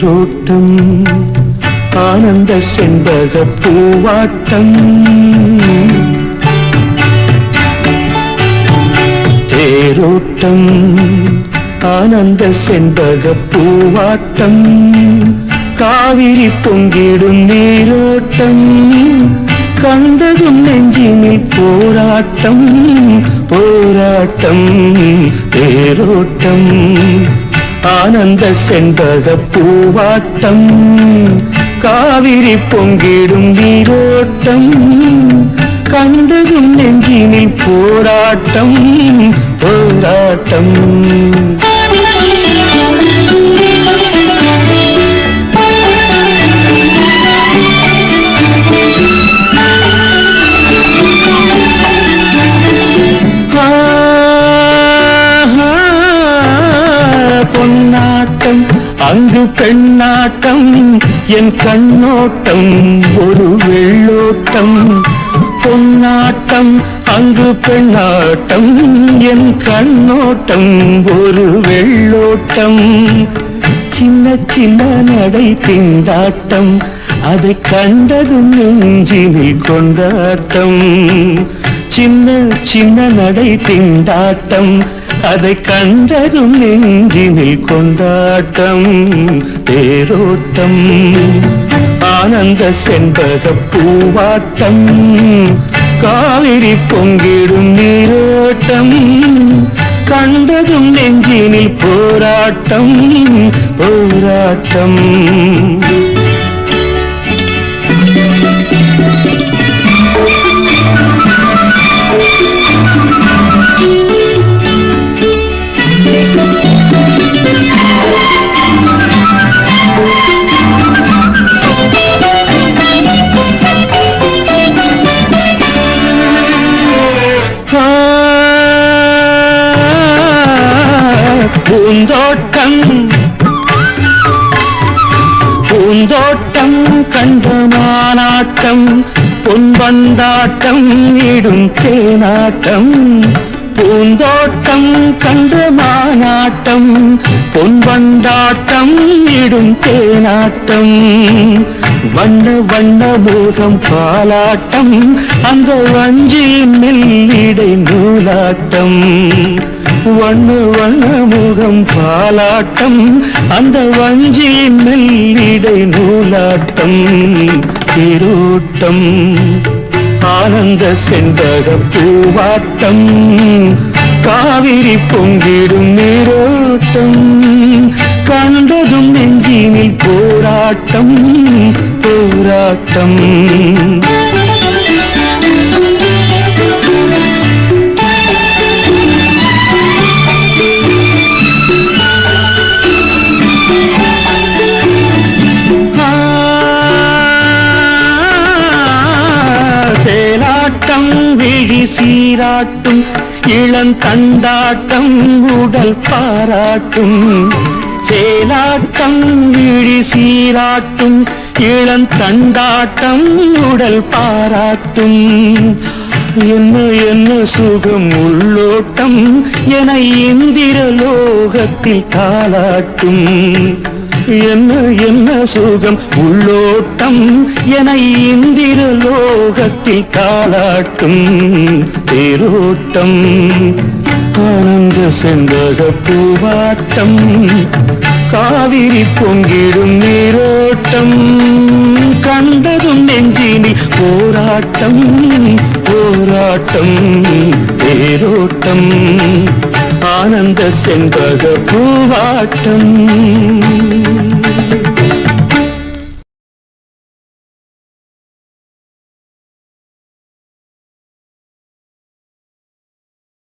தேரோட்டம் ஆனந்த செண்பக பூவாட்டம் தேரோட்டம் ஆனந்த செண்பக பூவாட்டம் காவிரி பொங்கிடும் நீரோட்டம் கண்டதும் நெஞ்சினில் போராட்டம் போராட்டம் தேரோட்டம் ஆனந்த செண்பக பூவாட்டம் காவிரி பொங்கிடும் நீரோட்டம் கண்டதும் நெஞ்சினில் போராட்டம் போராட்டம் பொன்னாட்டம் அங்கு பெண்ணாட்டம் என் கண்ணோட்டம் ஒரு வெள்ளோட்டம் பொன்னாட்டம் அங்கு பெண்ணாட்டம் என் கண்ணோட்டம் ஒரு வெள்ளோட்டம் சின்ன சின்ன நடை திண்டாட்டம் அதை கண்டதும் நெஞ்சினில் கொண்டாட்டம் சின்ன சின்ன நடை திண்டாட்டம் அதை கண்டதும் நெஞ்சினில் கொண்டாட்டம் தேரோட்டம் ஆனந்த செண்பக பூவாட்டம் காவிரி பொங்கிடும் நீரோட்டம் கண்டதும் நெஞ்சினில் போராட்டம் போராட்டம் பூந்தோட்டம் பூந்தோட்டம் கண்டமானாட்டம் பொன்வண்டாட்டம் இடும் தேனாட்டம் பூந்தோட்டம் கண்டமானாட்டம் பொன்வண்டாட்டம் இடும் தேனாட்டம் வண்ண வண்ண மோகம் பாலாட்டம் அந்த வஞ்சியின் மெல்லிடை நூலாட்டம் வண்ண வண்ண முகம் பாலாட்டம் அந்த வஞ்சியின் மெல்லிடை நூலாட்டம் தேரோட்டம் ஆனந்த செண்பக பூவாட்டம் காவிரி பொங்கிடும் நீரோட்டம் கண்டதும் நெஞ்சினில் போராட்டம் போராட்டம் விழி சீராட்டும் இளந்தண்டாட்டம் உடல் பாராட்டும் சேலாட்டம் விழி சீராட்டும் இளந்தண்டாட்டம் உடல் பாராட்டும் என்ன என்ன சுகம் உள்ளோட்டம் என இந்திர லோகத்தில் தாளாட்டும் என்ன என்ன சுகம் உள்ளோட்டம் என இந்திர லோகத்தில் தாளாட்டும் தேரோட்டம் ஆனந்த செண்பக பூவாட்டம் காவிரி பொங்கிடும் நீரோட்டம் கண்டதும் நெஞ்சினில் போராட்டம் போராட்டம் தேரோட்டம் ஆனந்த செண்பக பூவாட்டம்